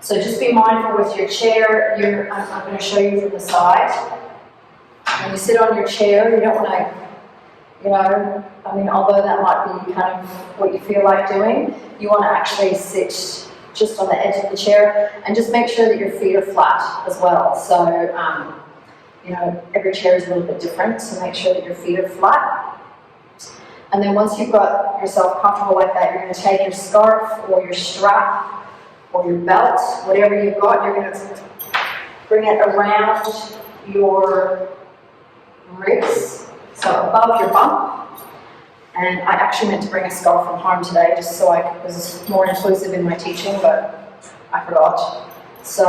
So just be mindful with your chair. I'm going to show you from the side. When you sit on your chair, you don't want to, although that might be kind of what you feel like doing, you want to actually sit just on the edge of the chair and just make sure that your feet are flat as well. So, every chair is a little bit different, so make sure that your feet are flat. And then once you've got yourself comfortable like that, you're going to take your scarf or your strap or your belt, whatever you've got, you're going to bring it around your ribs, so above your bump. And I actually meant to bring a scarf from home today just so I was more inclusive in my teaching, but I forgot. So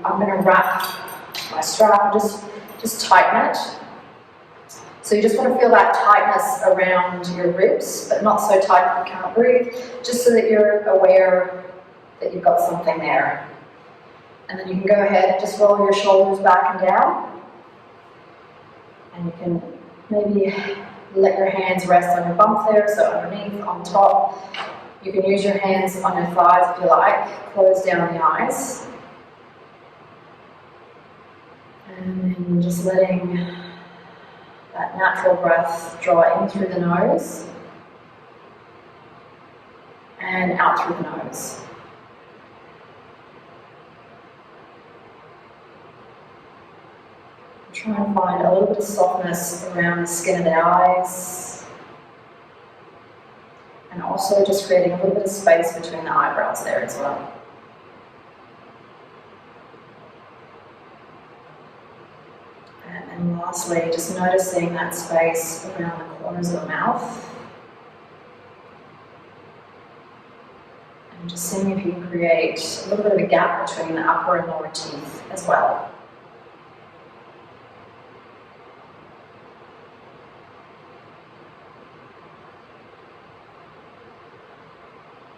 I'm going to wrap my strap and just tighten it. So you just want to feel that tightness around your ribs, but not so tight that you can't breathe, just so that you're aware that you've got something there. And then you can go ahead and just roll your shoulders back and down. And you can maybe let your hands rest on your bump there, so underneath, on top. You can use your hands on your thighs if you like. Close down the eyes. And then just letting that natural breath draw in through the nose and out through the nose. Try and find a little bit of softness around the skin of the eyes, and also just creating a little bit of space between the eyebrows there as well. And then lastly, just noticing that space around the corners of the mouth. And just seeing if you can create a little bit of a gap between the upper and lower teeth as well.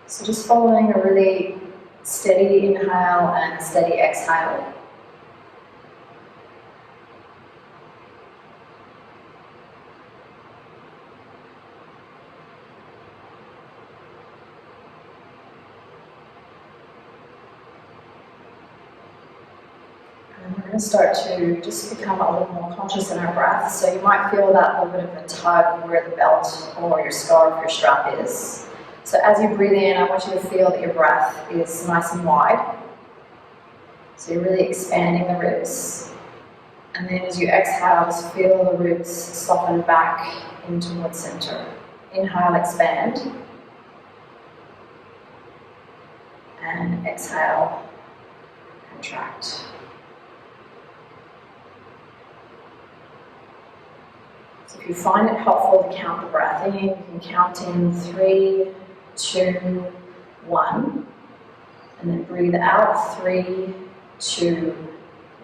So just following a really steady inhale and steady exhale. And we're going to start to just become a little more conscious in our breath. So you might feel that little bit of a tug where the belt or your scarf, your strap is. So as you breathe in, I want you to feel that your breath is nice and wide. So you're really expanding the ribs. And then as you exhale, just feel the ribs soften back in towards center. Inhale, expand. And exhale, contract. So if you find it helpful to count the breath in, you can count in 3, 2, 1, and then breathe out 3, 2,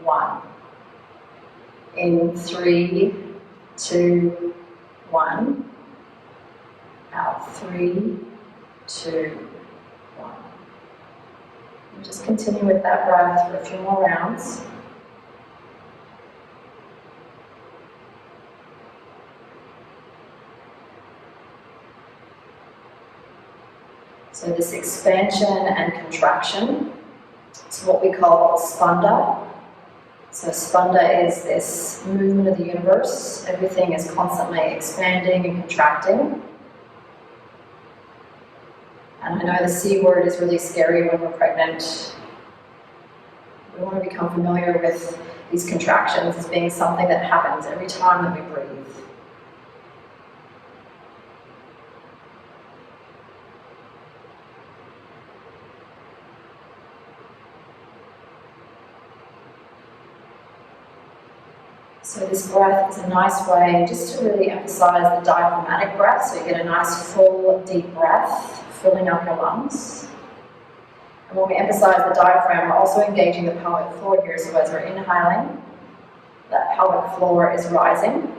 1. In 3, 2, 1. Out 3, 2, 1. And just continue with that breath for a few more rounds. So this expansion and contraction is what we call spanda. So spanda is this movement of the universe. Everything is constantly expanding and contracting. And I know the C word is really scary when we're pregnant. We want to become familiar with these contractions as being something that happens every time that we breathe. So this breath is a nice way just to really emphasize the diaphragmatic breath, so you get a nice full deep breath filling up your lungs. And when we emphasize the diaphragm, we're also engaging the pelvic floor here, so as we're inhaling, that pelvic floor is rising.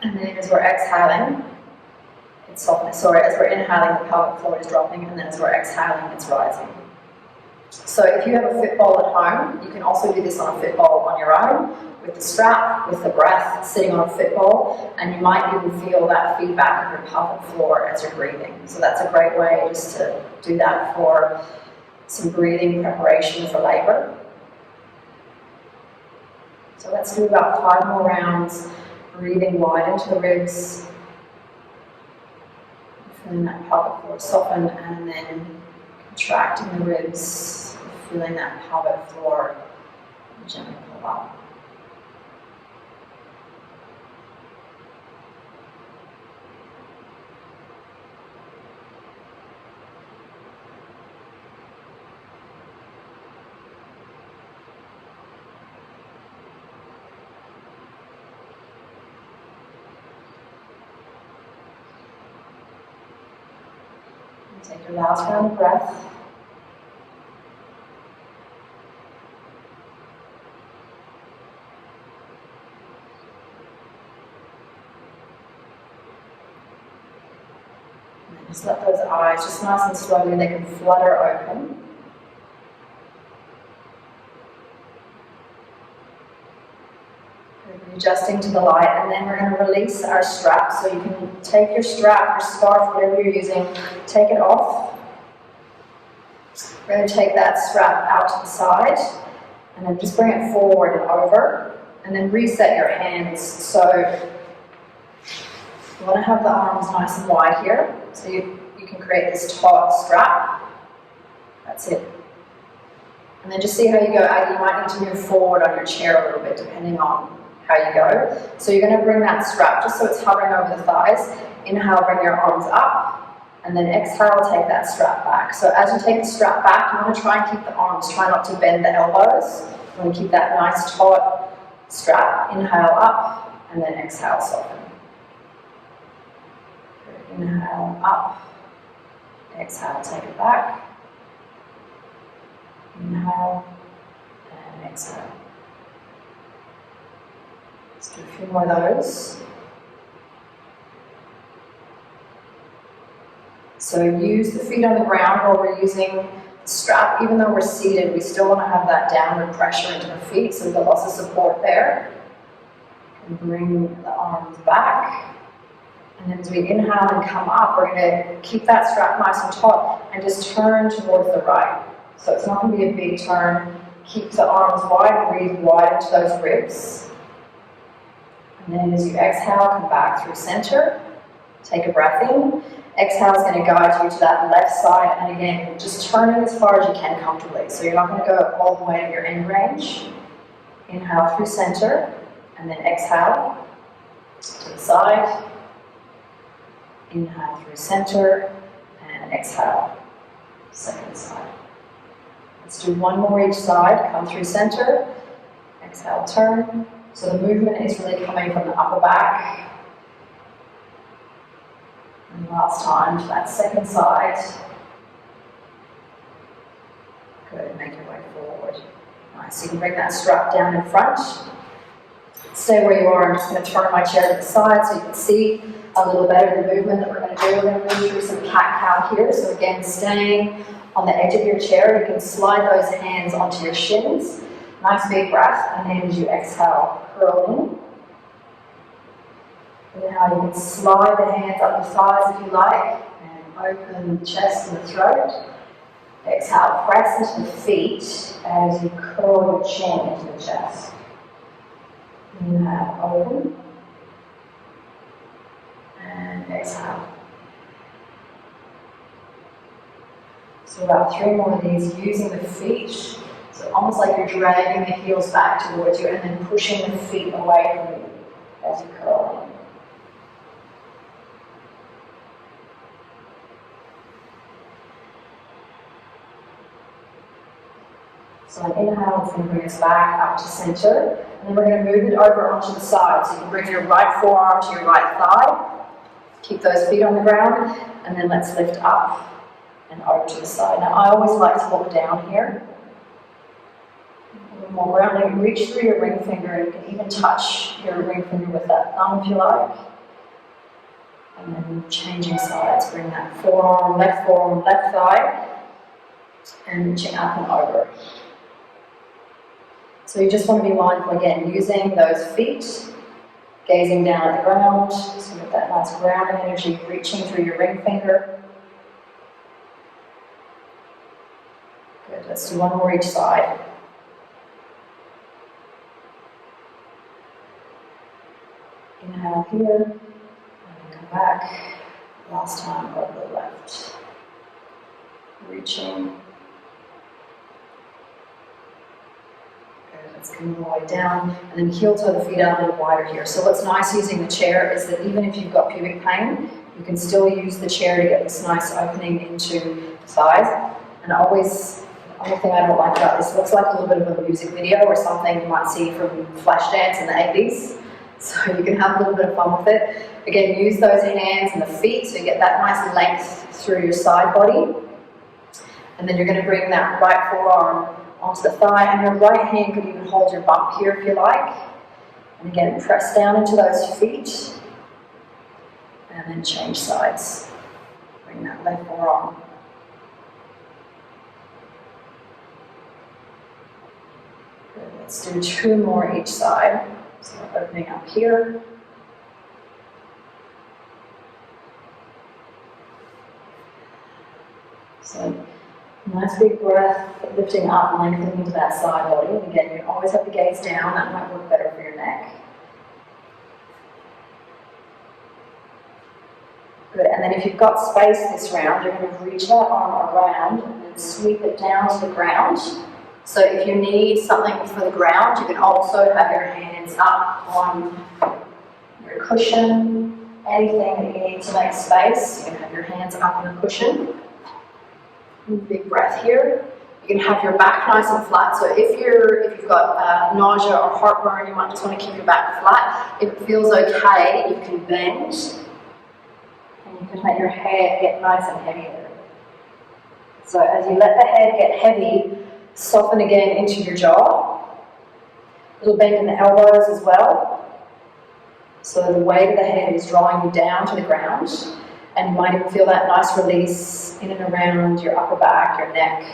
And then as we're exhaling, it's softening. Sorry, as we're inhaling, the pelvic floor is dropping, and then as we're exhaling, it's rising. So if you have a fit ball at home, you can also do this on a fit ball on your own, with the strap, with the breath, sitting on a fit ball, and you might even feel that feedback of your pelvic floor as you're breathing. So that's a great way just to do that for some breathing preparation for labor. So let's do about 5 more rounds, breathing wide into the ribs, feeling that pelvic floor soften, and then contracting the ribs, feeling that pelvic floor gently pull up. Take your last round of breath. And then just let those eyes, just nice and slowly, they can flutter open. Adjusting to the light, and then we're going to release our strap. So you can take your strap, your scarf, whatever you're using, take it off. We're going to take that strap out to the side, and then just bring it forward and over, and then reset your hands. So you want to have the arms nice and wide here, so you can create this taut strap. That's it. And then just see how you go. Aggie, you might need to move forward on your chair a little bit, depending on how you go. So you're going to bring that strap just so it's hovering over the thighs. Inhale, bring your arms up, and then exhale, take that strap back. So as you take the strap back, you want to try and keep the arms, try not to bend the elbows. You want to keep that nice taut strap. Inhale up, and then exhale, soften. Inhale up, exhale, take it back. Inhale, and exhale. Let's do a few more of those. So use the feet on the ground while we're using the strap. Even though we're seated, we still want to have that downward pressure into the feet, so we've got lots of support there. And bring the arms back. And then as we inhale and come up, we're going to keep that strap nice and taut and just turn towards the right. So it's not going to be a big turn. Keep the arms wide, breathe wide into those ribs. And then as you exhale, come back through center. Take a breath in. Exhale is going to guide you to that left side. And again, just turning as far as you can comfortably. So you're not going to go all the way to your end range. Inhale through center. And then exhale to the side. Inhale through center. And exhale, second side. Let's do one more each side. Come through center. Exhale, turn. So the movement is really coming from the upper back. And last time to that second side. Good, make your way forward. Nice, you can bring that strap down in front. Stay where you are. I'm just going to turn my chair to the side so you can see a little better the movement that we're going to do. We're going to move through some cat-cow here. So again, staying on the edge of your chair, you can slide those hands onto your shins. Nice big breath, and then as you exhale, curl in. Inhale, you can slide the hands up the thighs if you like, and open the chest and the throat. Exhale, press into the feet as you curl your chin into the chest. Inhale, open. And exhale. So about 3 more of these, using the feet. So almost like you're dragging the heels back towards you and then pushing the feet away from you as you curl in. So on inhale, it's going to bring us back up to center. And then we're going to move it over onto the side. So you can bring your right forearm to your right thigh. Keep those feet on the ground. And then let's lift up and over to the side. Now I always like to look down here. A little more rounding. Reach through your ring finger, and you can even touch your ring finger with that thumb if you like. And then changing sides. Bring that forearm, left thigh, and reaching up and over. So you just want to be mindful again, using those feet, gazing down at the ground, so with that nice grounding energy, reaching through your ring finger. Let's do one more each side. Inhale here, and come back. Last time over the left. Reaching. Good, let's come all the way down, and then heel toe the feet out a little wider here. So what's nice using the chair is that even if you've got pubic pain, you can still use the chair to get this nice opening into the thighs. And always, the only thing I don't like about this, it looks like a little bit of a music video or something you might see from Flashdance in the 80s. So you can have a little bit of fun with it. Again, use those hands and the feet so you get that nice length through your side body. And then you're going to bring that right forearm onto the thigh, and your right hand could even hold your bump here if you like. And again, press down into those feet. And then change sides. Bring that left forearm. Good. Let's do 2 more each side. So we're opening up here. So nice big breath, lifting up, lengthening into that side body. And again, you always have the gaze down. That might work better for your neck. Good, and then if you've got space this round, you're going to reach that arm around and then sweep it down to the ground. So if you need something for the ground, you can also have your hands up on your cushion, anything that you need to make space. You can have your hands up on a cushion. Big breath here. You can have your back nice and flat. So if you've got nausea or heartburn, you might just want to keep your back flat. If it feels okay, you can bend. And you can let your head get nice and heavy there. So as you let the head get heavy, soften again into your jaw. A little bend in the elbows as well. So the weight of the head is drawing you down to the ground. And you might even feel that nice release in and around your upper back, your neck.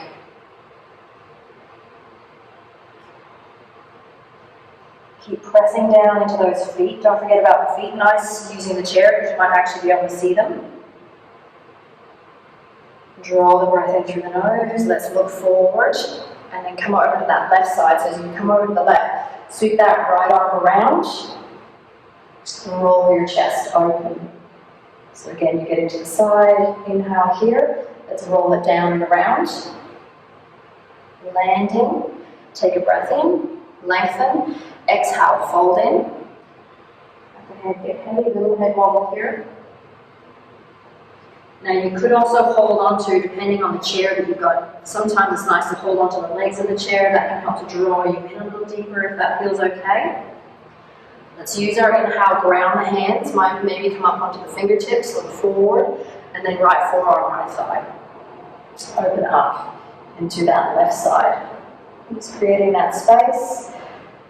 Keep pressing down into those feet. Don't forget about the feet. Nice using the chair because you might actually be able to see them. Draw the breath in through the nose. Let's look forward. And then come over to that left side. So as you come over to the left, sweep that right arm around. Roll your chest open. So again, you get into the side. Inhale here. Let's roll it down and around. Landing. Take a breath in. Lengthen. Exhale, fold in. Let the head get heavy, little head wobble here. Now you could also hold on to, depending on the chair that you've got, sometimes it's nice to hold on to the legs of the chair. That can help to draw you in a little deeper if that feels okay. Let's use our inhale, ground the hands. Might maybe come up onto the fingertips, look forward, and then right forearm, right thigh. Open up into that left side. Just creating that space.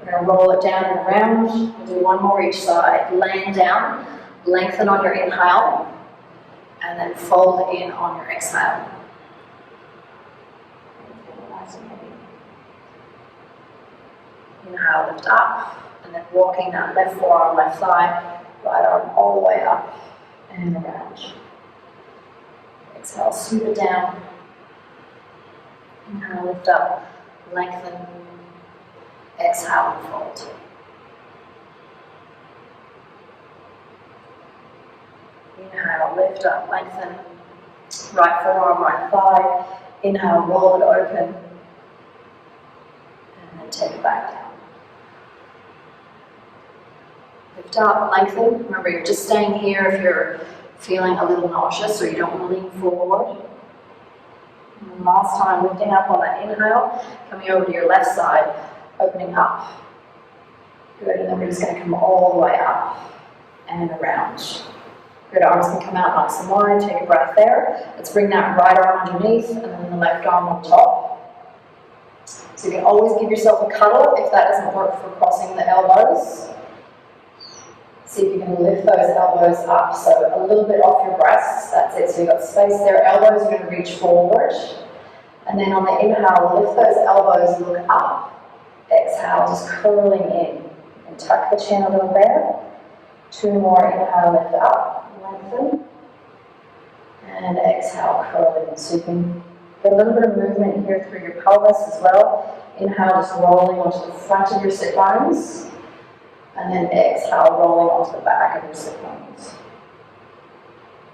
We're going to roll it down and around. We'll do 1 more each side. Land down, lengthen on your inhale, and then fold in on your exhale. Nice and heavy. Inhale, lift up, and then walking that left forearm, left thigh, right arm all the way up and around. Exhale, sweep it down. Inhale, lift up, lengthen. Exhale and fold. Inhale, lift up, lengthen. Right forearm, right thigh. Inhale, roll it open. And then take it back down. Lift up, lengthen. Remember, you're just staying here if you're feeling a little nauseous or you don't want to lean forward. And last time, lifting up on that inhale, coming over to your left side. Opening up. Good, and then we're just going to come all the way up and around. Good, arms can come out nice and wide. Take a breath there. Let's bring that right arm underneath and then the left arm on top. So you can always give yourself a cuddle if that doesn't work for crossing the elbows. See if you can lift those elbows up. So a little bit off your breasts. That's it. So you've got space there. Elbows are going to reach forward. And then on the inhale, lift those elbows, look up. Exhale, just curling in. And tuck the chin a little there. 2 more, inhale, lift up, lengthen. And exhale, curl in. So you can Get a little bit of movement here through your pelvis as well. Inhale, just rolling onto the front of your sit bones. And then exhale, rolling onto the back of your sit bones.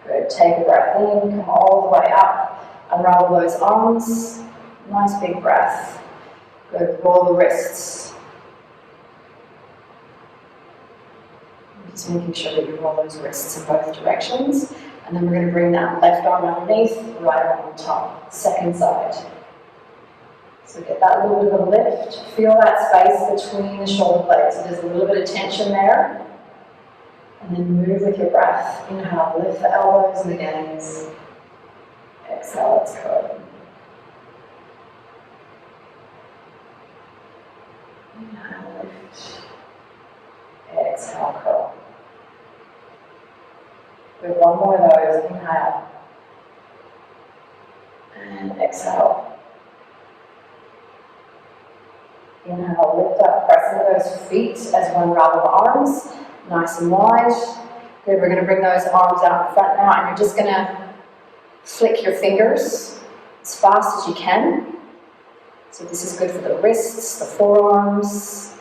Good. Take a breath in, come all the way up. Unravel those arms. Nice big breath. Good. Roll the wrists. Just making sure that you roll those wrists in both directions. And then we're going to bring that left arm underneath, right arm on top. Second side. So get that little bit of a lift. Feel that space between the shoulder blades. So there's a little bit of tension there. And then move with your breath. Inhale, lift the elbows and the gaze. Exhale, let's go. Inhale, lift. Exhale, curl. We have one more of those. Inhale. And exhale. Inhale, lift up, press into those feet as we unravel the arms. Nice and wide. Good, we're going to bring those arms out in front now, and you're just going to flick your fingers as fast as you can. So this is good for the wrists, the forearms.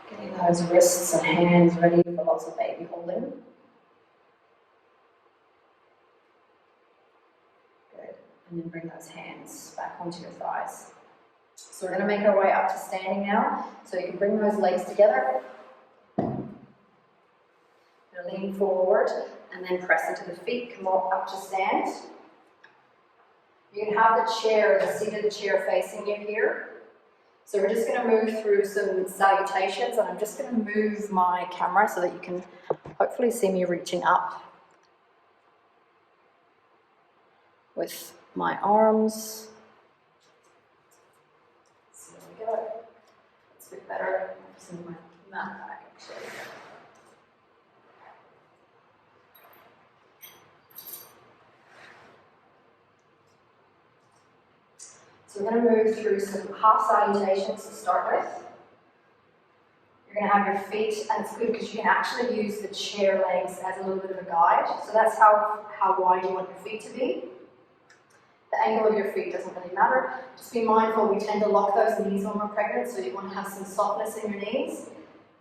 Getting those wrists and hands ready for lots of baby holding. Good, and then bring those hands back onto your thighs. So we're going to make our way up to standing now. So you can bring those legs together. Lean forward and then press into the feet, come up to stand. You can have the chair, the seat of the chair facing you here. So we're just going to move through some salutations, and I'm just going to move my camera so that you can hopefully see me reaching up with my arms. So there we go. It's a bit better. I'm just going to move my mat back actually. So we're going to move through some half salutations to start with. You're going to have your feet, and it's good because you can actually use the chair legs as a little bit of a guide. So that's how wide you want your feet to be. The angle of your feet doesn't really matter. Just be mindful, we tend to lock those knees when we're pregnant, so you want to have some softness in your knees.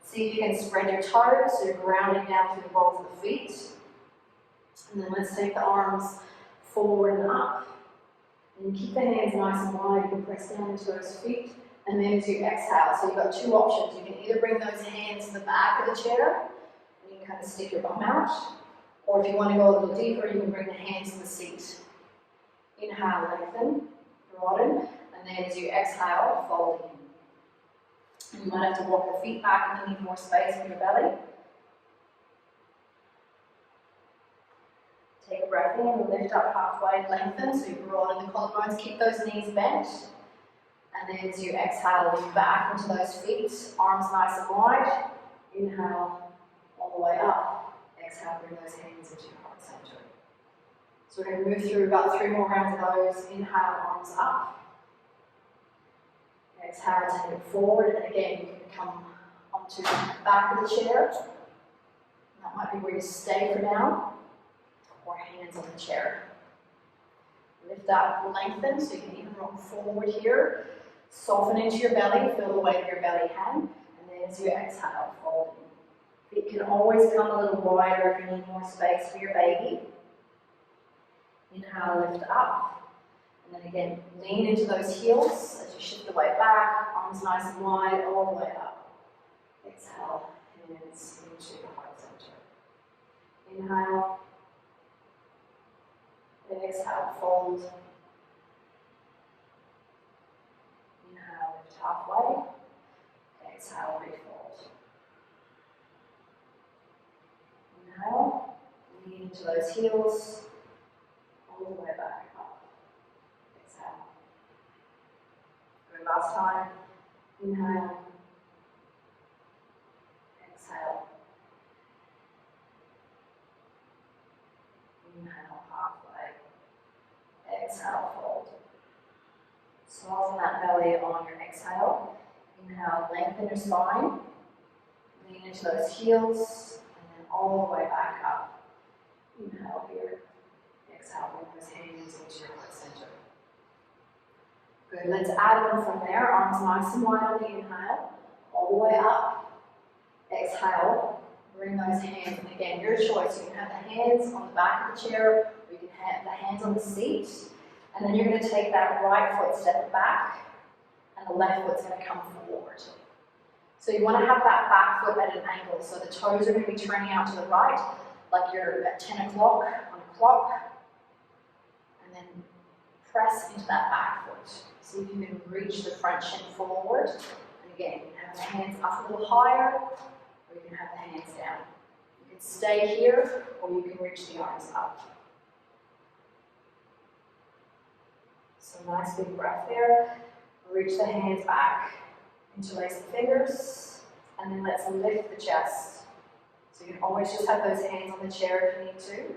See if you can spread your toes, so you're grounding down through the balls of the feet. And then let's take the arms forward and up. And keep the hands nice and wide. You can press down into those feet. And then as you exhale, so you've got two options. You can either bring those hands to the back of the chair, and you can kind of stick your bum out. Or if you want to go a little deeper, you can bring the hands to the seat. Inhale, lengthen, broaden, and then as you exhale, fold in. And you might have to walk the feet back if you need more space for your belly. Take a breath in, lift up halfway, lengthen, so you broaden the collarbones, keep those knees bent. And then as you exhale, lean back into those feet, arms nice and wide. Inhale, all the way up. Exhale, bring those hands into your heart center. So we're going to move through about 3 more rounds of those. Inhale, arms up. Exhale, take it forward, and again, you can come onto the back of the chair. That might be where you stay for now. Or hands on the chair. Lift up, lengthen, so you can even roll forward here. Soften into your belly, feel the weight of your belly hang, and then as you exhale, fold in. It can always come a little wider if you need more space for your baby. Inhale, lift up, and then again, lean into those heels as you shift the weight back, arms nice and wide, all the way up. Exhale, hands into the heart center. Inhale. Then exhale, fold. Inhale, lift halfway. Exhale, refold. Inhale, lean into those heels, all the way back up. Exhale. Good, last time. Inhale. Exhale. Inhale, halfway. Exhale, fold. Soften that belly on your exhale. Inhale, lengthen your spine. Lean into those heels, and then all the way back up. Inhale here. Exhale, bring those hands into your heart center. Good, let's add on from there. Arms nice and wide on the inhale, all the way up. Exhale, bring those hands, and again, your choice. You can have the hands on the back of the chair, or you can have the hands on the seat, and then you're going to take that right foot, step it back, and the left foot's going to come forward. So you want to have that back foot at an angle, so the toes are going to be turning out to the right, like you're at 10 o'clock on a clock, and then press into that back foot. See if you can reach the front shin forward, and again, you can have the hands up a little higher, or you can have the hands down. You can stay here, or you can reach the arms up. So nice big breath there. Reach the hands back, interlace the fingers, and then let's lift the chest. So you can always just have those hands on the chair if you need to.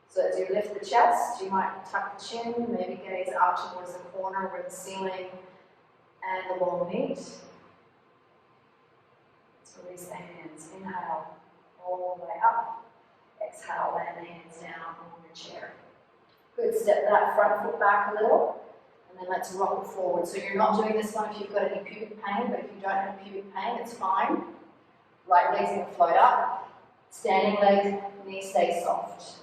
So as you lift the chest, you might tuck the chin, maybe gaze out towards the corner where the ceiling and the wall meet. Release the hands, inhale, all the way up. Exhale, land the hands down on the chair. Good, step that front foot back a little, and then let's rock it forward. So you're not doing this one if you've got any pubic pain, but if you don't have pubic pain, it's fine. Right leg's going to float up. Standing leg, knees stay soft.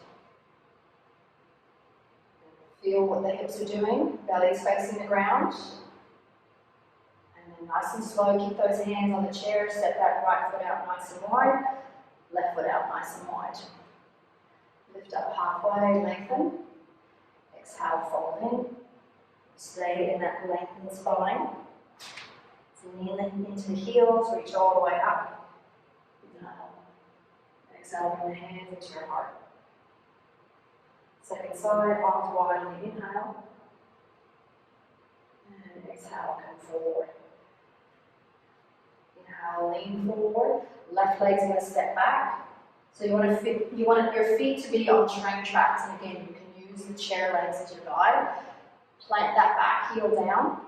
Feel what the hips are doing, belly's facing the ground. And then nice and slow, keep those hands on the chair, step that right foot out nice and wide, left foot out nice and wide. Lift up halfway, lengthen. Exhale, fold in. Stay in that lengthened spine. So kneeling into the heels, reach all the way up. Inhale. Exhale, bring the hands into your heart. Second side, arms wide on the inhale. And exhale, come forward. Inhale, lean forward. Left leg's going to step back. So you want your feet to be on train tracks. And again, you can use the chair legs as your guide. Plant that back heel down.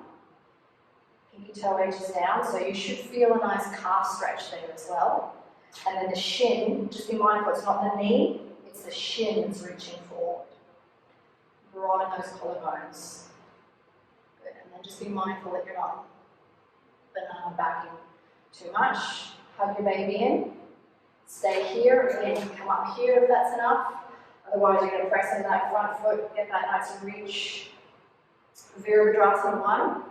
Pinky toe edges down. So you should feel a nice calf stretch there as well. And then the shin, just be mindful, it's not the knee, it's the shin that's reaching forward. Broaden those collarbones. Good. And then just be mindful that you're not banana backing too much. Hug your baby in. Stay here. Again, you can come up here if that's enough. Otherwise, you're going to press into that front foot, get that nice and reach. Virabhadrasana 1.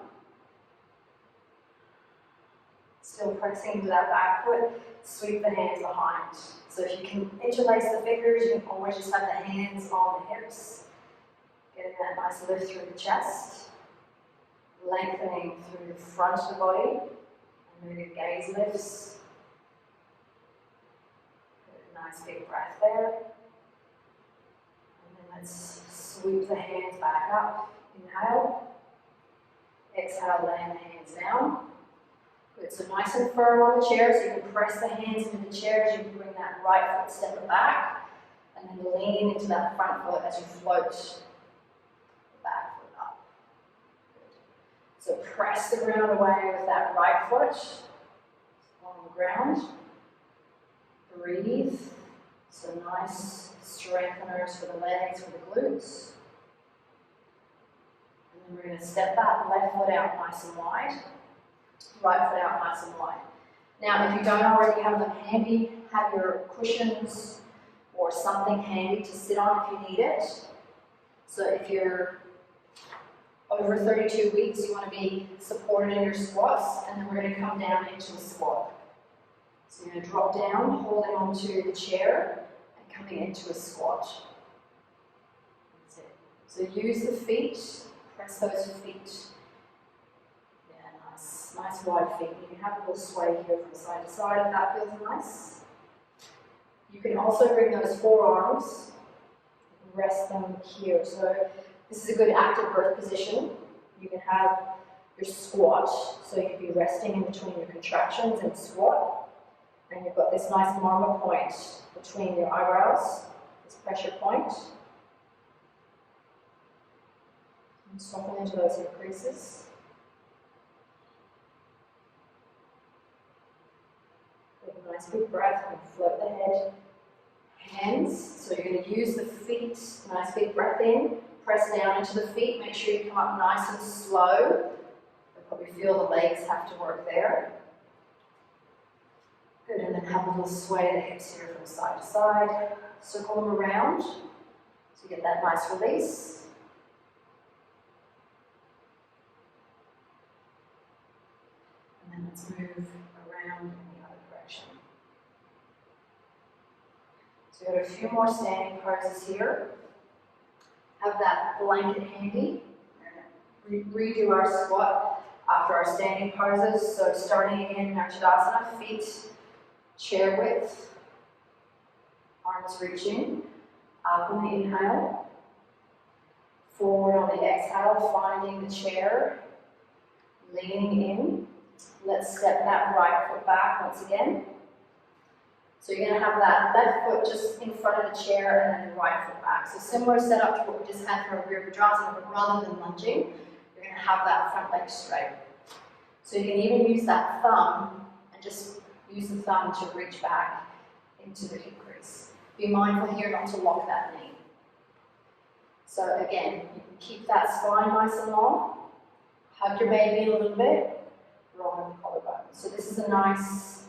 Still pressing into that back foot. Sweep the hands behind. So if you can interlace the fingers, you can always just have the hands on the hips. Getting that nice lift through the chest. Lengthening through the front of the body. And then your gaze lifts. Nice big breath there. And then let's sweep the hands back up. Inhale. Exhale, land the hands down. Good, so nice and firm on the chair, so you can press the hands into the chair as you bring that right foot, step it back, and then lean into that front foot as you float the back foot up. Good. So press the ground away with that right foot on the ground. Breathe. So nice strengtheners for the legs, for the glutes. And then we're going to step that left foot out nice and wide. Right foot out nice and wide. Now, if you don't already have them handy, have your cushions or something handy to sit on if you need it. So if you're over 32 weeks, you want to be supported in your squats, and then we're going to come down into a squat. So you're going to drop down, holding onto the chair, and coming into a squat. That's it. So use the feet, press those feet. Nice wide feet. You can have a little sway here from side to side if that feels nice. You can also bring those forearms and rest them here. So this is a good active birth position. You can have your squat, so you can be resting in between your contractions and squat. And you've got this nice marma point between your eyebrows, this pressure point. And soften into those hip creases. Nice big breath, and float the head. Hands, so you're going to use the feet, nice big breath in, press down into the feet. Make sure you come up nice and slow. You'll probably feel the legs have to work there. Good, and then have a little sway the hips here from side to side. Circle them around to get that nice release. And then let's move around in the other direction. So we've got a few more standing poses here. Have that blanket handy. Redo our squat after our standing poses. So starting again in our Tadasana, feet chair width, arms reaching, up on the inhale, forward on the exhale, finding the chair, leaning in. Let's step that right foot back once again. So you're going to have that left foot just in front of the chair and then the right foot back. So similar setup to what we just had for a Virabhadrasana, but rather than lunging, you're going to have that front leg straight. So you can even use that thumb and just use the thumb to reach back into the hip crease. Be mindful here not to lock that knee. So again, you can keep that spine nice and long, hug your baby in a little bit, roll the collarbone. So this is a nice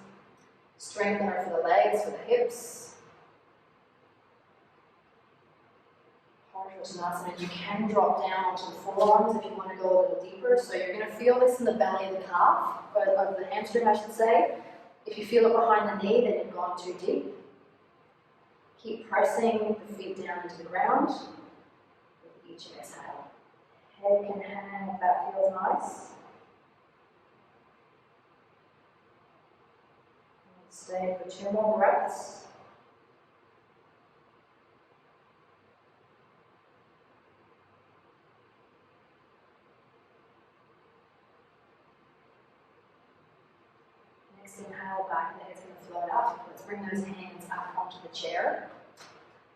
strengthener for the legs, for the hips. And you can drop down onto the forearms if you want to go a little deeper. So you're going to feel this in the belly of the calf, of the hamstring I should say. If you feel it behind the knee, then you've gone too deep. Keep pressing the feet down into the ground with each exhale. Head can hang if that feels nice. Stay for 2 more breaths. Next inhale, back of the head's going to float up. Let's bring those hands up onto the chair.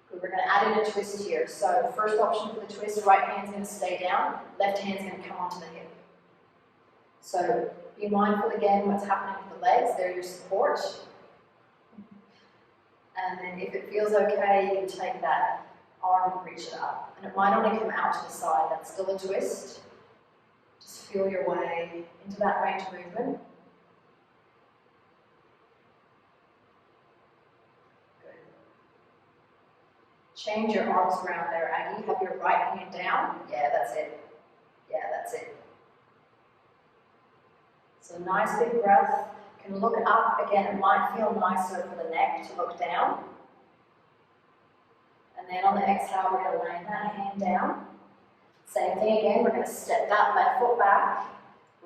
Good, we're going to add in a twist here. So first option for the twist, right hand's going to stay down, left hand's going to come onto the hip. So be mindful again what's happening with the legs, they're your support. And then if it feels okay, you can take that arm and reach it up. And it might only come out to the side, that's still a twist. Just feel your way into that range of movement. Good. Change your arms around there, Aggie. Have your right hand down. Yeah, that's it. Yeah, that's it. So nice big breath. You can look up, again, it might feel nicer for the neck to look down. And then on the exhale, we're going to lay that hand down. Same thing again, we're going to step that left foot back,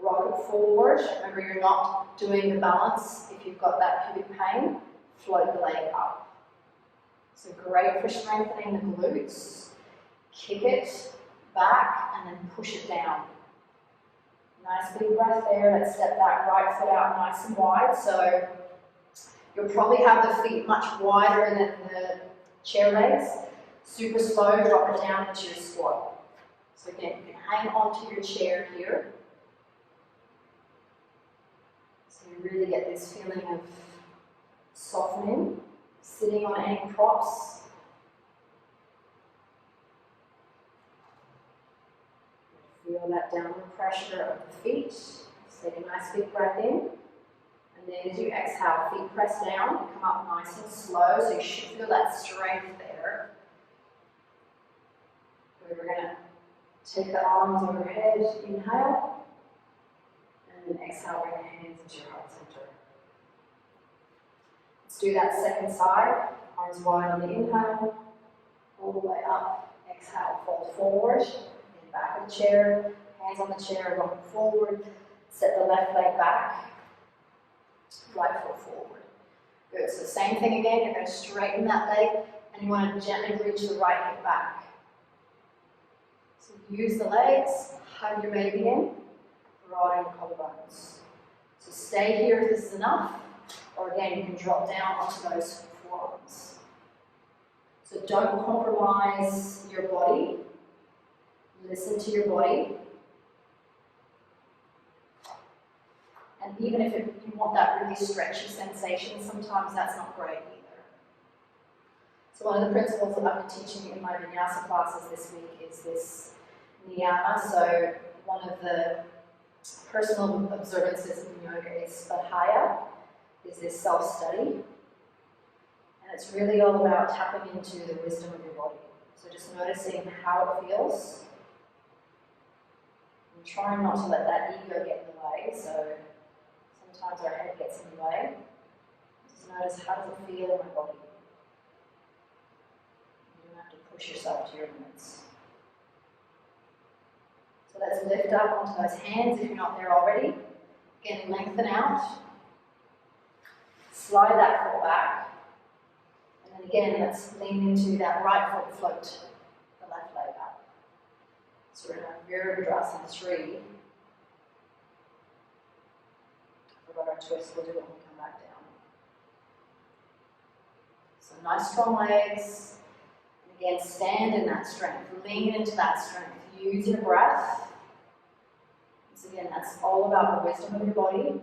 rock it forward. Remember, you're not doing the balance. If you've got that pubic pain, float the leg up. So great for strengthening the glutes. Kick it back and then push it down. Nice big breath there. Let's step that right foot out nice and wide. So you'll probably have the feet much wider than the chair legs. Super slow, drop it down into your squat. So again, you can hang onto your chair here. So you really get this feeling of softening, sitting on any props. Feel that downward pressure of the feet. Just take a nice big breath in. And then as you exhale, feet press down, come up nice and slow, so you should feel that strength there. Good, we're going to take the arms overhead, inhale, and then exhale, bring the hands into your heart center. Let's do that second side, arms wide on the inhale, all the way up, exhale, fold forward. Back of the chair, hands on the chair, rock it forward, set the left leg back, right foot forward. Good, so same thing again, you're going to straighten that leg and you want to gently reach the right hip back. So use the legs, hug your baby in, broaden your collarbones. So stay here if this is enough, or again, you can drop down onto those forearms. So don't compromise your body. Listen to your body. And even if you want that really stretchy sensation, sometimes that's not great either. So one of the principles that I've been teaching in my vinyasa classes this week is this niyama. So one of the personal observances in yoga is svadhyaya, is this self-study. And it's really all about tapping into the wisdom of your body. So just noticing how it feels. And trying not to let that ego get in the way. So sometimes our head gets in the way. Just notice, how does it feel in my body? You don't have to push yourself to your limits. So let's lift up onto those hands if you're not there already. Again, lengthen out. Slide that foot back. And then again, let's lean into that right foot float the left leg up. So we're going to have Virabhadrasana 3. Forgot our twist, we'll do it when we come back down. So nice strong legs. And again, stand in that strength. Lean into that strength. Use your breath. So again, that's all about the wisdom of your body.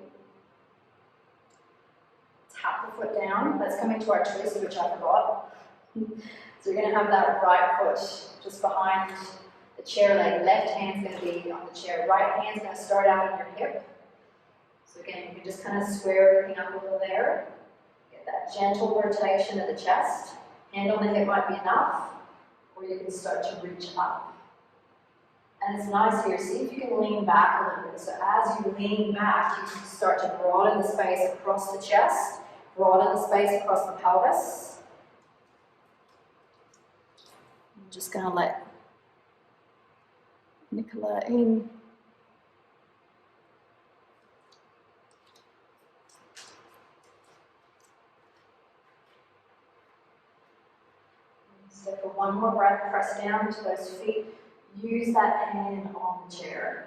Tap the foot down. Let's come into our twist, which I forgot. So you're going to have that right foot just behind the chair leg. Left hand's going to be on the chair. Right hand's going to start out on your hip. So again, you can just kind of square everything up a little there. Get that gentle rotation of the chest. Hand on the hip might be enough, or you can start to reach up. And it's nice here, see if you can lean back a little bit. So as you lean back, you can start to broaden the space across the chest, broaden the space across the pelvis. I'm just going to let Nicola in. So for one more breath, press down into those feet. Use that hand on the chair.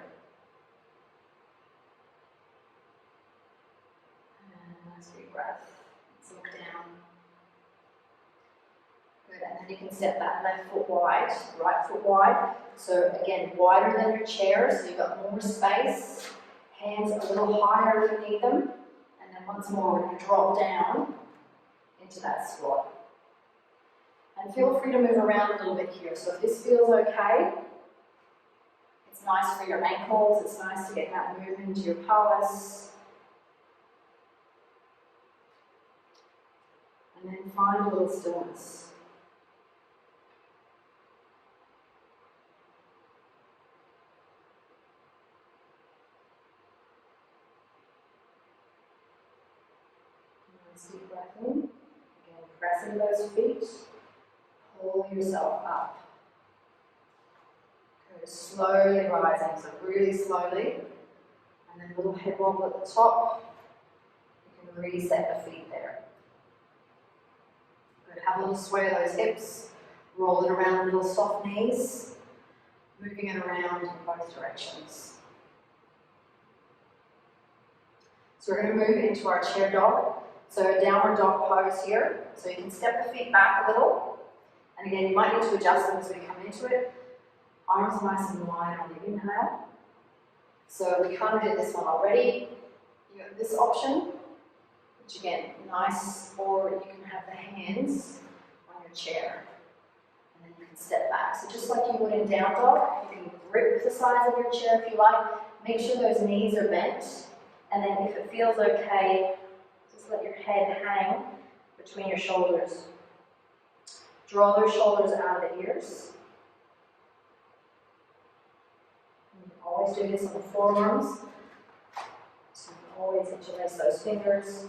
And nice deep breath. Let's look down. Good, and then you can step that left foot wide, right foot wide. So again, wider than your chair, so you've got more space. Hands a little higher if you need them. And then once more, we're going to drop down into that squat. And feel free to move around a little bit here. So if this feels okay, it's nice for your ankles, it's nice to get that movement into your pelvis. And then find a little stillness. Nice deep breath in. Again, press into those feet. Pull yourself up. Good. Slowly rising, so really slowly. And then a little head wobble at the top. You can reset the feet there. Good. Have a little sway of those hips. Roll it around little soft knees. Moving it around in both directions. So we're going to move into our chair dog. So downward dog pose here. So you can step the feet back a little. And again, you might need to adjust them as we come into it. Arms nice and wide on the inhale. So we kind of did this one already. You have this option, which again, nice, or you can have the hands on your chair. And then you can step back. So just like you would in down dog, you can grip the sides of your chair if you like. Make sure those knees are bent. And then if it feels okay, just let your head hang between your shoulders. Draw those shoulders out of the ears. You can always do this on the forearms. So you can always interlace those fingers.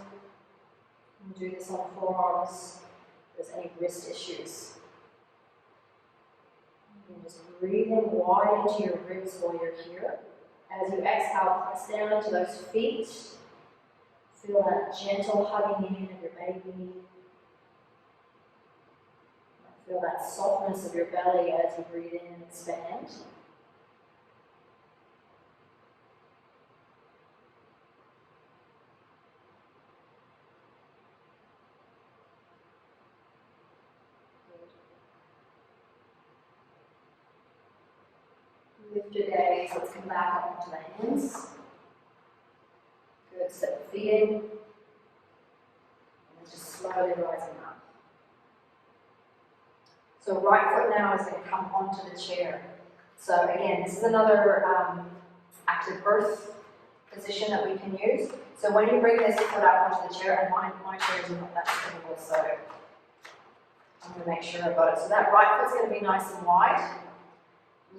And do this on the forearms if there's any wrist issues. You can just breathe in wide into your ribs while you're here. As you exhale, press down into those feet. Feel that gentle hugging in of your baby. Feel that softness of your belly as you breathe in and expand. Good. Lift your gaze. Let's come back up onto the hands. Good. Step the feet in. And just slowly rising up. So right foot now is going to come onto the chair. So again, this is another active birth position that we can use. So when you bring this foot up onto the chair, and my chair is not that stable, so I'm going to make sure I've got it. So that right foot's going to be nice and wide.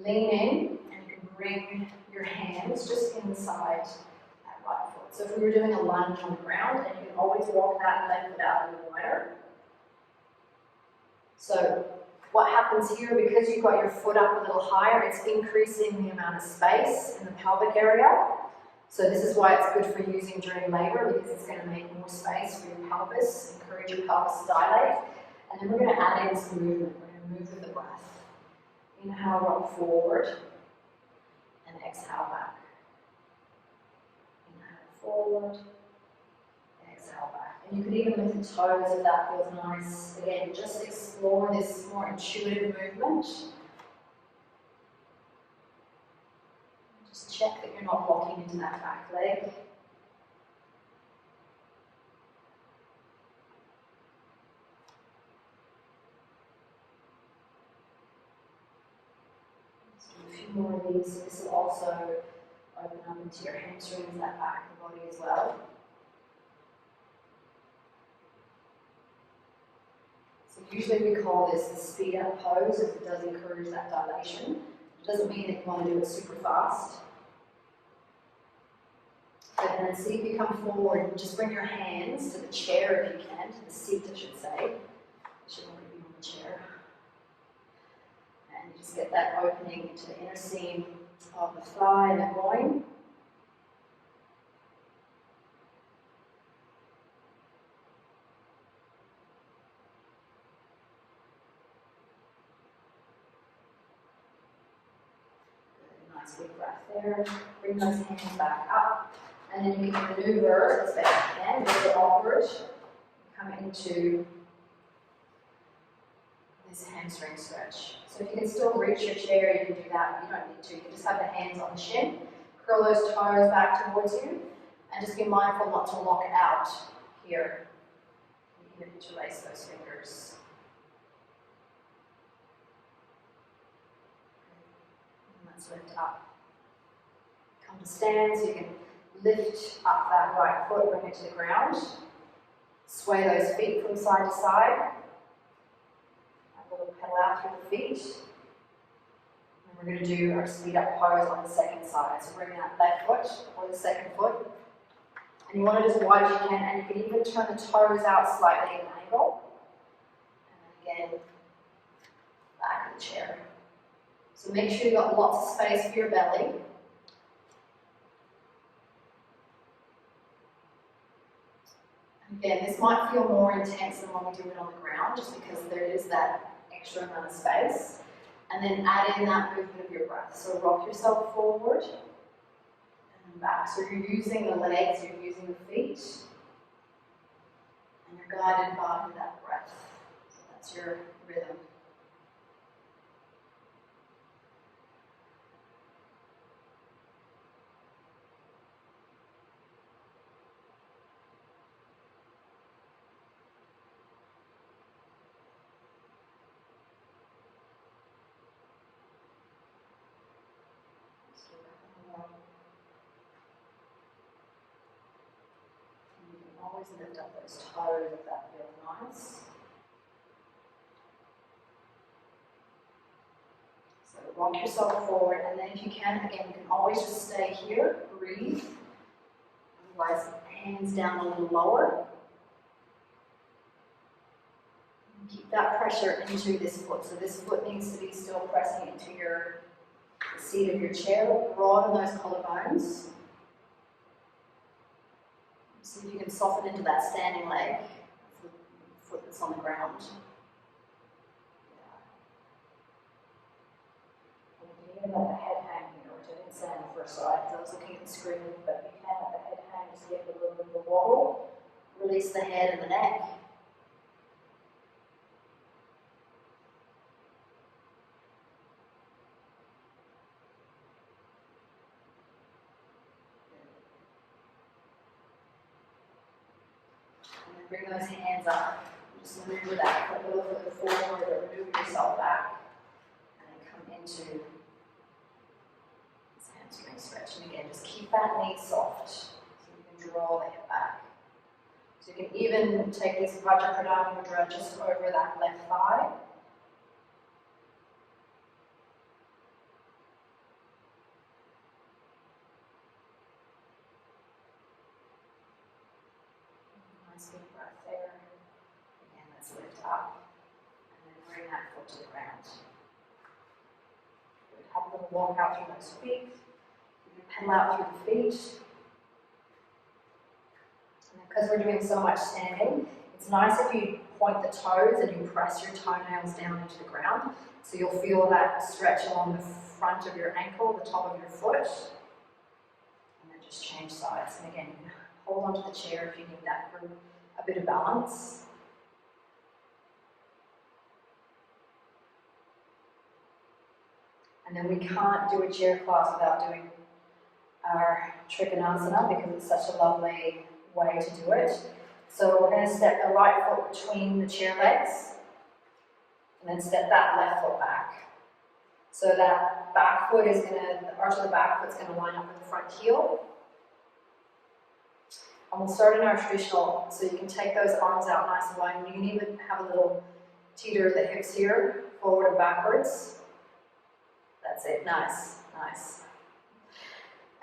Lean in, and you can bring your hands just inside that right foot. So if we were doing a lunge on the ground, and you can always walk that left foot out a little wider. So what happens here, because you've got your foot up a little higher, it's increasing the amount of space in the pelvic area. So this is why it's good for using during labour, because it's going to make more space for your pelvis, encourage your pelvis to dilate. And then we're going to add in some movement. We're going to move with the breath. Inhale, rock forward, and exhale back. Inhale forward, exhale back. And you could even lift the toes if that feels nice. Again, just explore this more intuitive movement. Just check that you're not locking into that back leg. A few more of these. This will also open up into your hamstrings, that back of the body as well. So usually we call this the speed up pose, as it does encourage that dilation. It doesn't mean that you want to do it super fast. But then see if you come forward and just bring your hands to the chair if you can, to the seat I should say. It should already be on the chair. And you just get that opening into the inner seam of the thigh and the groin. Good, nice big breath there. Bring those hands back up. And then you can maneuver as best you can, very awkward. Come into this hamstring stretch. So if you can still reach your chair, you can do that. You don't need to. You can just have the hands on the shin. Curl those toes back towards you. And just be mindful not to lock out here. You can interlace those fingers. And let's lift up. Come to stand so you can lift up that right foot, bring it to the ground. Sway those feet from side to side. A little pedal out through the feet. And we're going to do our speed up pose on the second side. So bring that left foot or the second foot. And you want to just wide as you can, and you can even turn the toes out slightly at an angle. And then again, back of the chair. So make sure you've got lots of space for your belly. Again, this might feel more intense than when we do it on the ground, just because there is that extra amount of space. And then add in that movement of your breath. So rock yourself forward and back. So you're using the legs, you're using the feet, and you're guided by that breath. So that's your rhythm. You can always lift up those toes if that feels nice. So rock yourself forward, and then if you can, again, you can always just stay here, breathe. Otherwise, hands down a little lower. And keep that pressure into this foot. So this foot needs to be still pressing into the seat of your chair. Broaden those collarbones. See if you can soften into that standing leg, the foot that's on the ground. And you can even let the head hang here, which I didn't say on the first slide because I was looking at the screen, but you can let the head hang just to get a little bit of a wobble. Release the head and the neck. Bring those hands up Just maneuver that foot a little further forward, or maneuver yourself back, and then come into this hamstring stretch. And again, just keep that knee soft, so you can draw the hip back. So you can even take this Vajra Mudra just over that left thigh. Nice big breath there. Again, let's lift up and then bring that foot to the ground. Good. Have a little walk out through those feet. You can pedal out through the feet. And because we're doing so much standing, it's nice if you point the toes and you press your toenails down into the ground. So you'll feel that stretch along the front of your ankle, the top of your foot. And then just change sides. And again, you can hold onto the chair if you need that for a bit of balance. And then we can't do a chair class without doing our Trikonasana because it's such a lovely way to do it. So we're going to step the right foot between the chair legs and then step that left foot back. So that back foot is going to, the arch of the back foot is going to line up with the front heel. And we'll start in our traditional, so you can take those arms out nice and wide, and you can even have a little teeter of the hips here, forward and backwards. That's it, nice, nice.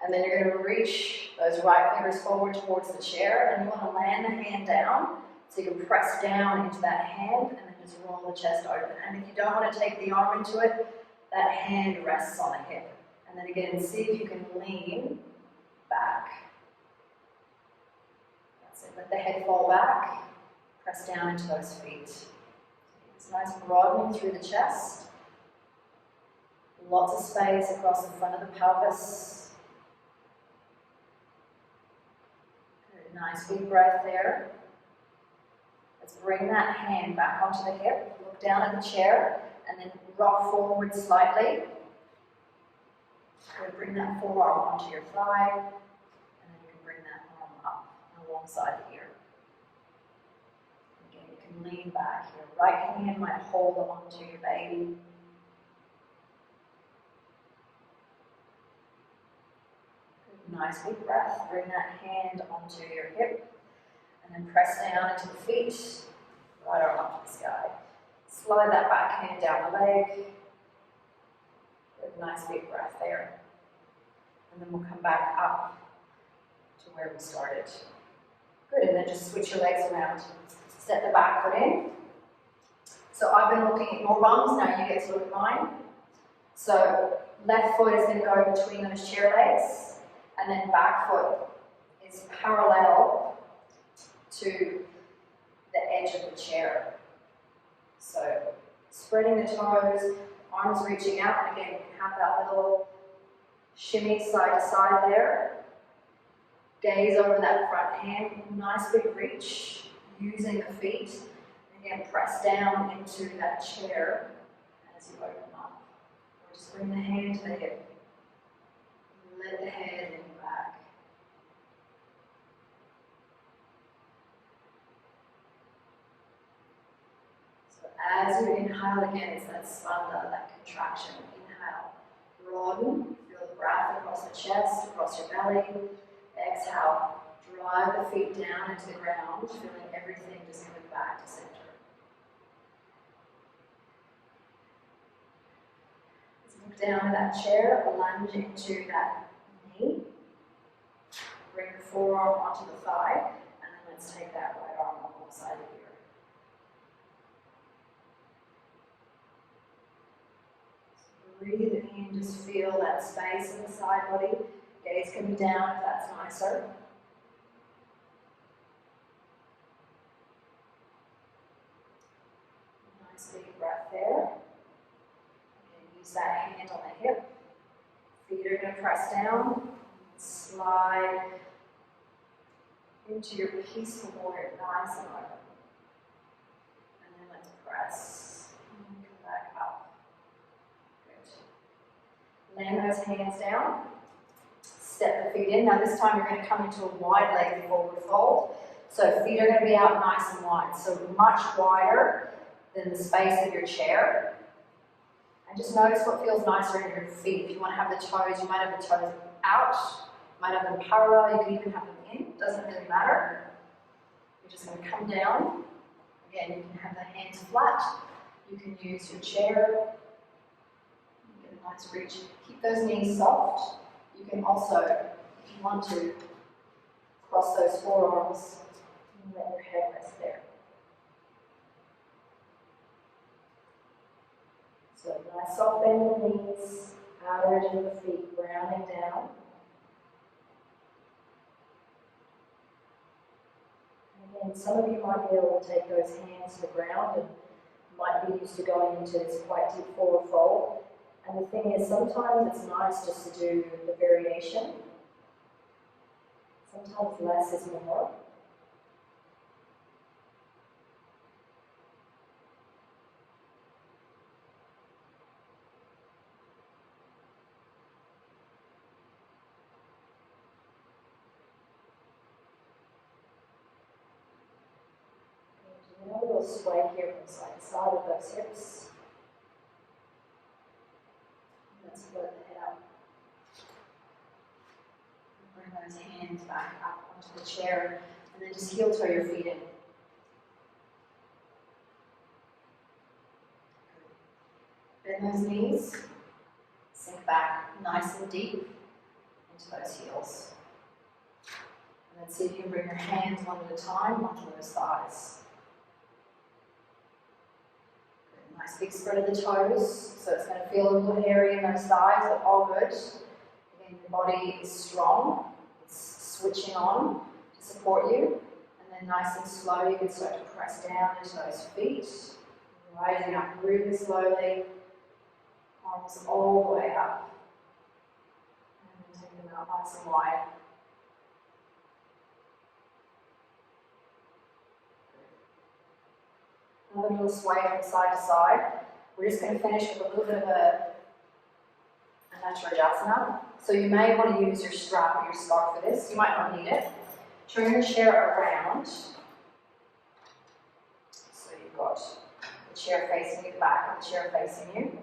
And then you're going to reach those right fingers forward towards the chair, and you want to land the hand down, so you can press down into that hand, and then just roll the chest open. And if you don't want to take the arm into it, that hand rests on the hip. And then again, see if you can lean back. Let the head fall back, press down into those feet. It's nice broadening through the chest. Lots of space across the front of the pelvis. Good, nice big breath there. Let's bring that hand back onto the hip, look down at the chair, and then rock forward slightly. Good, bring that forearm onto your thigh, and then you can bring that arm up alongside the ear. Again, you can lean back. Your right hand might hold onto your baby. Good, nice big breath. Bring that hand onto your hip and then press down into the feet. Right arm up to the sky. Slide that back hand down the leg. Good, nice big breath there. And then we'll come back up to where we started. Good, and then just switch your legs around. Step the back foot in. So I've been looking at your bums, now you get to look at mine. So left foot is going to go between those chair legs, and then back foot is parallel to the edge of the chair. So spreading the toes, arms reaching out, and again you can have that little shimmy side to side there. Gaze over that front hand, nice big reach, using the feet. Again, press down into that chair as you open up. Or just bring the hand to the hip. Let the head lean back. So as you inhale again, it's that spanda, that contraction. Inhale, broaden, feel the breath across the chest, across your belly. Exhale, drive the feet down into the ground, feeling everything just coming back to center. Let's look down at that chair, lunge into that knee. Bring the forearm onto the thigh, and then let's take that right arm alongside the ear. So breathe in, just feel that space in the side body. Gaze can be down if that's nicer. Nice big breath there. And use that hand on the hip. Feet are going to press down. Slide into your peaceful warrior, nice and open. And then let's press. And come back up. Good. Land those hands down. Step the feet in. Now this time you're going to come into a wide-legged forward fold. So feet are going to be out nice and wide, so much wider than the space of your chair. And just notice what feels nicer in your feet. If you want to have the toes, you might have the toes out, you might have them parallel, you can even have them in, doesn't really matter. You're just going to come down. Again, you can have the hands flat, you can use your chair, get a nice reach. Keep those knees soft. You can also, if you want to, cross those forearms and let your head rest there. So nice soft bend in the knees, outer edge of the feet, grounding down. And again, some of you might be able to take those hands to the ground and might be used to going into this quite deep forward fold. And the thing is, sometimes it's nice just to do the variation. Sometimes less is more. And a little sway here from side to side of those hips. Let's split the head up. Bring those hands back up onto the chair, and then just heel toe your feet in. Bend those knees, sink back nice and deep into those heels. And then see if you can bring your hands one at a time onto those thighs. Good. Nice big spread of the toes, so it's going to feel a little hairy in those thighs, but all good. Again, your body is strong, it's switching on to support you. And then nice and slow, you can start to press down into those feet, rising up really slowly. Arms all the way up. And then take them out nice and wide. Another little sway from side to side. We're just going to finish with a little bit of a Natarajasana. So you may want to use your strap or your scarf for this. You might not need it. Turn your chair around. So you've got the chair facing you, the back of the chair facing you.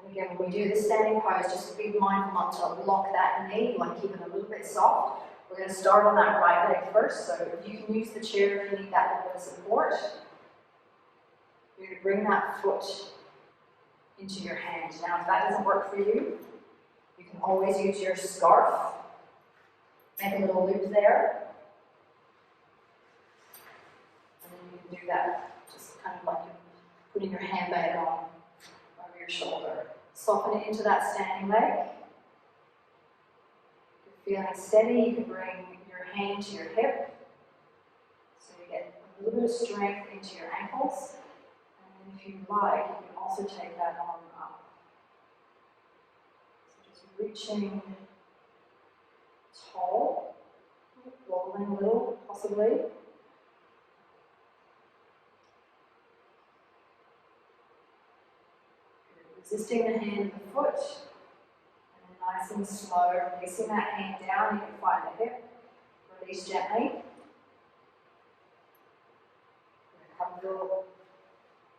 And again, when we do this standing pose, just be mindful not to lock that knee. You want to keep it a little bit soft. We're going to start on that right leg first. So you can use the chair if you need that little bit of support. You're going to bring that foot into your hand. Now, if that doesn't work for you, you can always use your scarf. Make a little loop there. And then you can do that, just kind of like putting your handbag on over your shoulder. Soften it into that standing leg. If you're feeling steady, you can bring your hand to your hip. So you get a little bit of strength into your ankles. And if you like, you can also take that arm up. So just reaching tall, rolling a little, possibly. Resisting the hand and the foot, and then nice and slow, releasing that hand down, you can find the hip, release gently. Have a little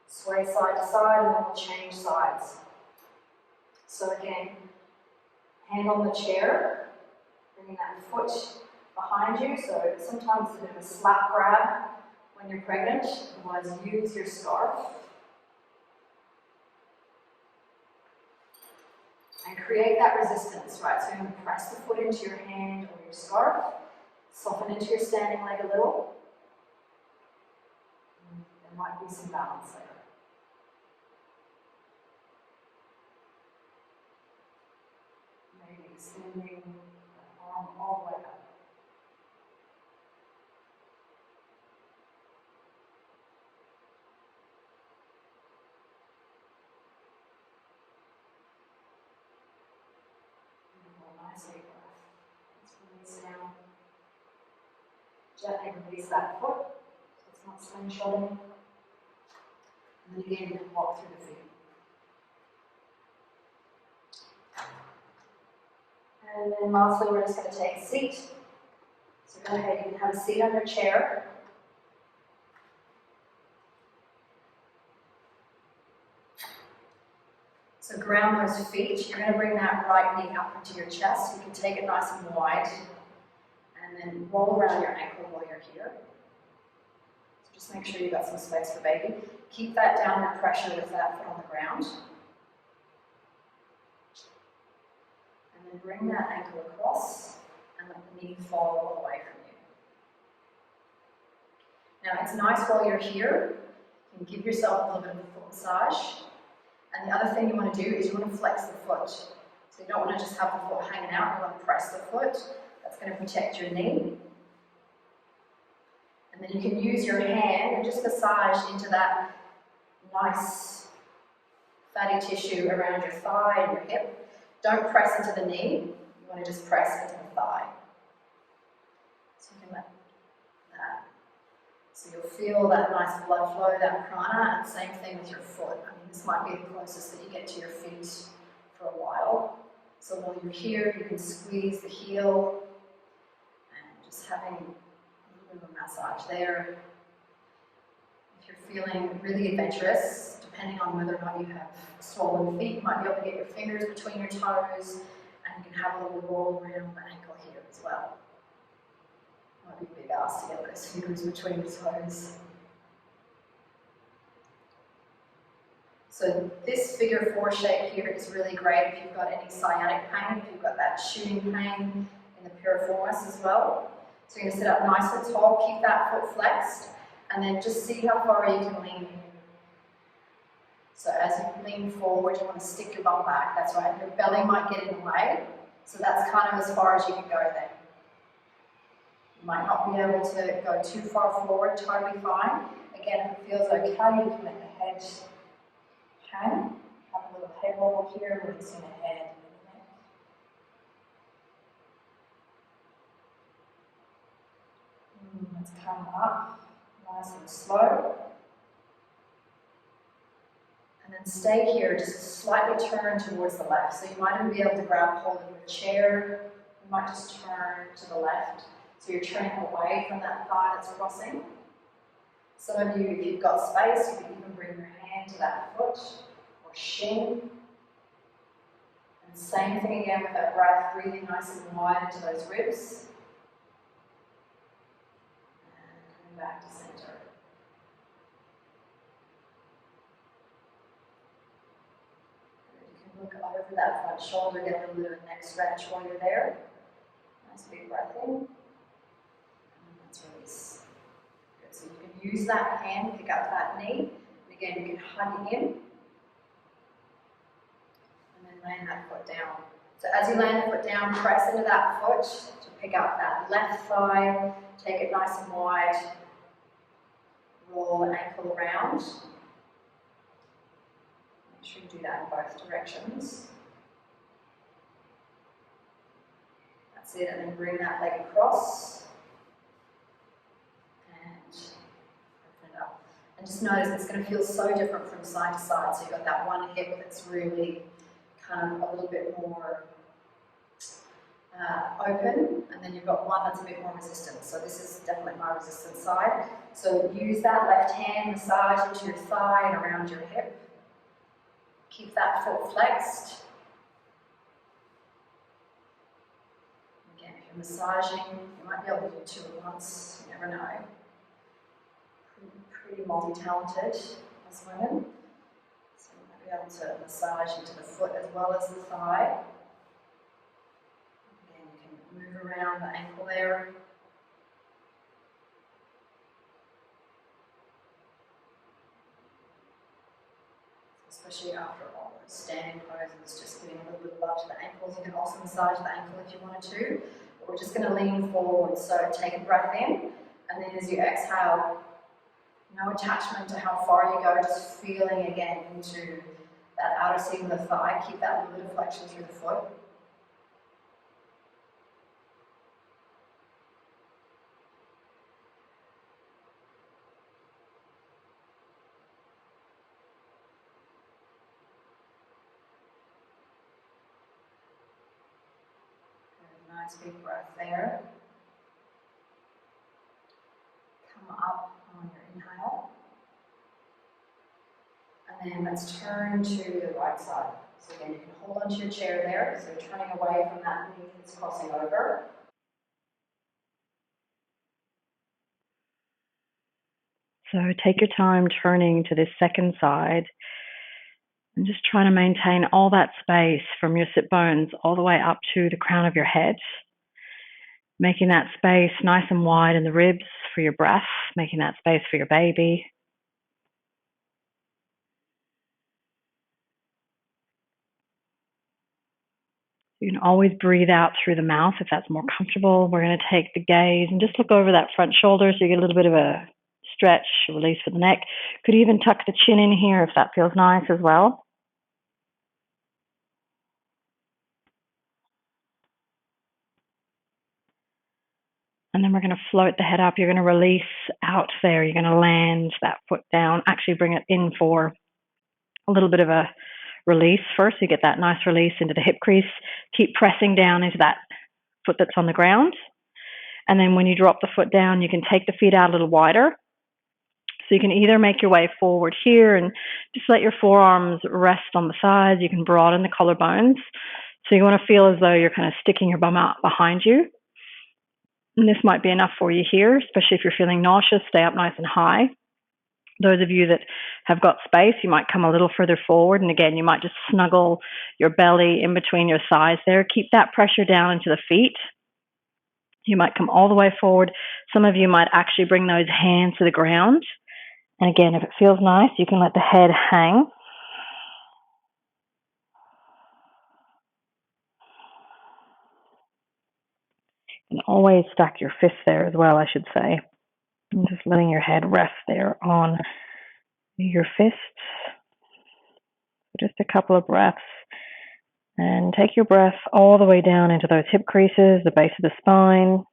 sway side to side, and then we'll change sides. So again, hand on the chair, bringing that foot behind you, so sometimes it's a bit of a slap grab when you're pregnant, otherwise use your scarf. And create that resistance, right? So you're going to press the foot into your hand or your scarf, soften into your standing leg a little. And there might be some balance there. Maybe extending the arm all the way up. Nice deep breath. Let's release down. Gently release that foot so it's not slingshotting. And then again, you can walk through the feet. And then lastly, we're just going to take a seat. So go ahead, you can have a seat on your chair. So ground those feet. You're going to bring that right knee up into your chest. You can take it nice and wide. And then roll around your ankle while you're here. So just make sure you've got some space for baby. Keep that downward pressure with that foot on the ground. And then bring that ankle across and let the knee fall away from you. Now it's nice while you're here. You can give yourself a little bit of a foot massage. And the other thing you want to do is you want to flex the foot. So you don't want to just have the foot hanging out, you want to press the foot. That's going to protect your knee. And then you can use your hand and just massage into that nice fatty tissue around your thigh and your hip. Don't press into the knee, you want to just press into the thigh. So you can let that. So you'll feel that nice blood flow, that prana, and same thing with your foot. I mean, this might be the closest that you get to your feet for a while. So while you're here, you can squeeze the heel and just having a little bit of a massage there. If you're feeling really adventurous, depending on whether or not you have swollen feet, you might be able to get your fingers between your toes, and you can have a little roll around the ankle here as well. Might be a big ask to get those fingers between your toes. So this figure 4 shape here is really great if you've got any sciatic pain, if you've got that shooting pain in the piriformis as well. So you're going to sit up nice and tall, keep that foot flexed, and then just see how far you can lean. So as you lean forward, you want to stick your bum back. That's right, your belly might get in the way, so that's kind of as far as you can go there. You might not be able to go too far forward, totally fine. Again, if it feels okay, you can let the head hang. Have a little head wobble here, releasing the head and the neck. Let's come up, nice and slow. And then stay here, just slightly turn towards the left. So you might even be able to grab hold of your chair. You might just turn to the left. So you're turning away from that thigh that's crossing. Some of you, if you've got space, you can even bring your hand to that foot or shin. And same thing again with that breath, breathing nice and wide into those ribs. And coming back to center. Look over that front shoulder, get a little bit of a neck stretch while you're there. Nice big breath in. And let's release. Good. So you can use that hand, pick up that knee. And again, you can hug it in. And then land that foot down. So as you land the foot down, press into that foot to pick up that left thigh. Take it nice and wide. Roll the ankle around. Make sure you do that in both directions. That's it, and then bring that leg across. And open it up. And just notice it's going to feel so different from side to side. So you've got that one hip that's really kind of a little bit more open, and then you've got one that's a bit more resistant. So this is definitely my resistant side. So use that left hand, massage into your thigh and around your hip. Keep that foot flexed. Again, if you're massaging, you might be able to do 2 at once, you never know. Pretty multi-talented as women. So you might be able to massage into the foot as well as the thigh. Again, you can move around the ankle there. Especially after all those standing poses, just giving a little bit of love to the ankles. You can also massage the ankle if you wanted to. But we're just going to lean forward. So take a breath in, and then as you exhale, no attachment to how far you go, just feeling again into that outer seam of the thigh. Keep that little bit of flexion through the foot. nice big breath there. Come up on your inhale. And then let's turn to the right side. So again, you can hold onto your chair there, so turning away from that knee that's crossing over. So take your time turning to this second side and just trying to maintain all that space from your sit bones all the way up to the crown of your head. Making that space nice and wide in the ribs for your breath, making that space for your baby. You can always breathe out through the mouth if that's more comfortable. We're going to take the gaze and just look over that front shoulder so you get a little bit of a stretch, release for the neck. Could even tuck the chin in here if that feels nice as well. And then we're going to float the head up. You're going to release out there. You're going to land that foot down, actually bring it in for a little bit of a release first. You get that nice release into the hip crease. Keep pressing down into that foot that's on the ground. And then when you drop the foot down, you can take the feet out a little wider. So you can either make your way forward here and just let your forearms rest on the sides. You can broaden the collarbones. So you want to feel as though you're kind of sticking your bum out behind you. And this might be enough for you here, especially if you're feeling nauseous, stay up nice and high. Those of you that have got space, you might come a little further forward. And again, you might just snuggle your belly in between your thighs there. Keep that pressure down into the feet. You might come all the way forward. Some of you might actually bring those hands to the ground. And again, if it feels nice, you can let the head hang. And always stack your fists there as well, I should say. And just letting your head rest there on your fists. Just a couple of breaths. And take your breath all the way down into those hip creases, the base of the spine.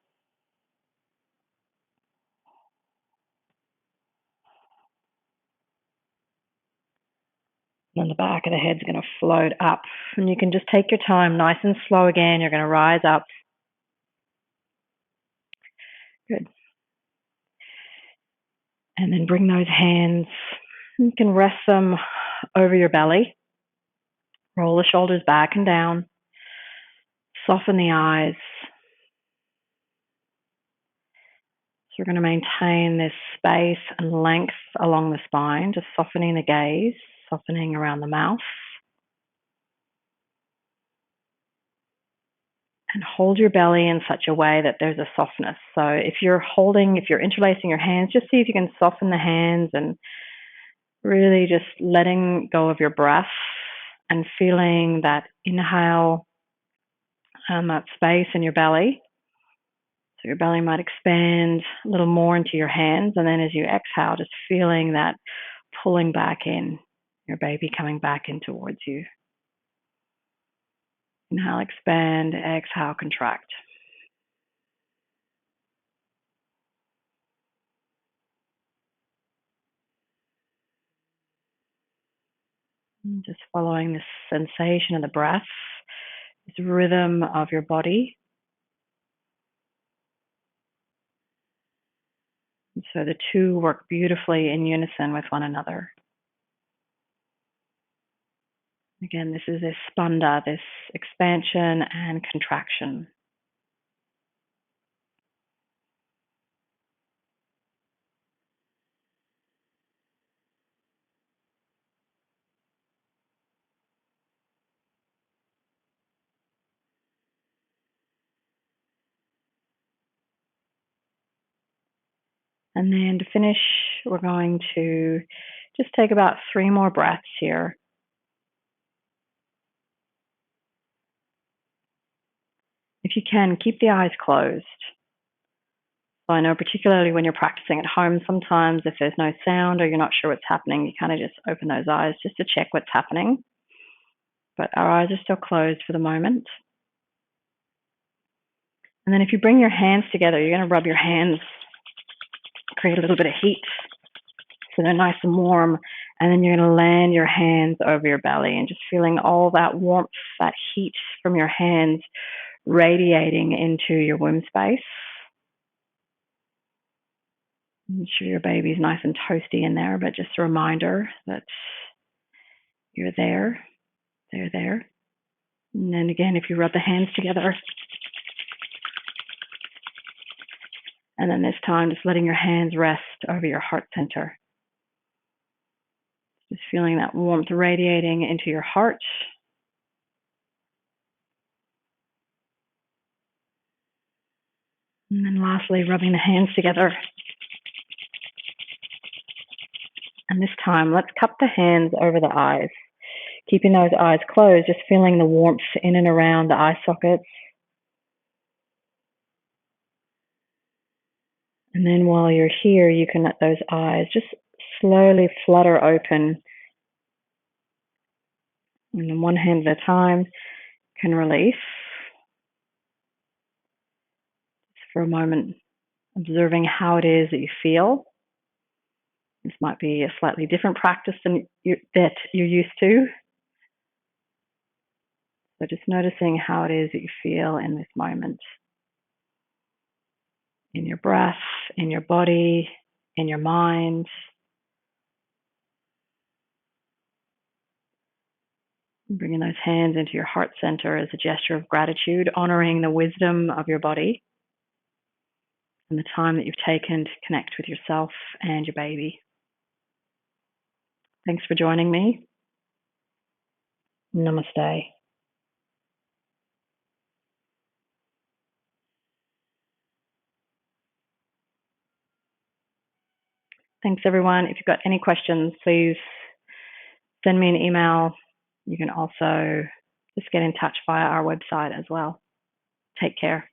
And then the back of the head's going to float up. And you can just take your time, nice and slow again. You're going to rise up. Good. And then bring those hands, you can rest them over your belly. Roll the shoulders back and down. Soften the eyes. So we're going to maintain this space and length along the spine, just softening the gaze, softening around the mouth. And hold your belly in such a way that there's a softness. So if you're interlacing your hands, just see if you can soften the hands and really just letting go of your breath and feeling that inhale and that space in your belly. So your belly might expand a little more into your hands. And then as you exhale, just feeling that pulling back in, your baby coming back in towards you. Inhale, expand, exhale, contract. And just following this sensation of the breath, this rhythm of your body. And so the two work beautifully in unison with one another. Again, this is this spanda, this expansion and contraction. And then to finish, we're going to just take about 3 more breaths here. If you can, keep the eyes closed. So I know particularly when you're practicing at home, sometimes if there's no sound or you're not sure what's happening, you kind of just open those eyes just to check what's happening. But our eyes are still closed for the moment. And then if you bring your hands together, you're going to rub your hands, create a little bit of heat so they're nice and warm. And then you're going to land your hands over your belly and just feeling all that warmth, that heat from your hands radiating into your womb space. Make sure your baby's nice and toasty in there, but just a reminder that you're there, they're there. And then again, if you rub the hands together, and then this time just letting your hands rest over your heart center. Just feeling that warmth radiating into your heart. And then lastly, rubbing the hands together. And this time, let's cup the hands over the eyes. Keeping those eyes closed, just feeling the warmth in and around the eye sockets. And then while you're here, you can let those eyes just slowly flutter open. And then one hand at a time, can release. Just for a moment, observing how it is that you feel. This might be a slightly different practice than that you're used to. So just noticing how it is that you feel in this moment. In your breath, in your body, in your mind. Bringing those hands into your heart center as a gesture of gratitude, honoring the wisdom of your body and the time that you've taken to connect with yourself and your baby. Thanks for joining me. Namaste. Thanks, everyone. If you've got any questions, please send me an email. You can also just get in touch via our website as well. Take care.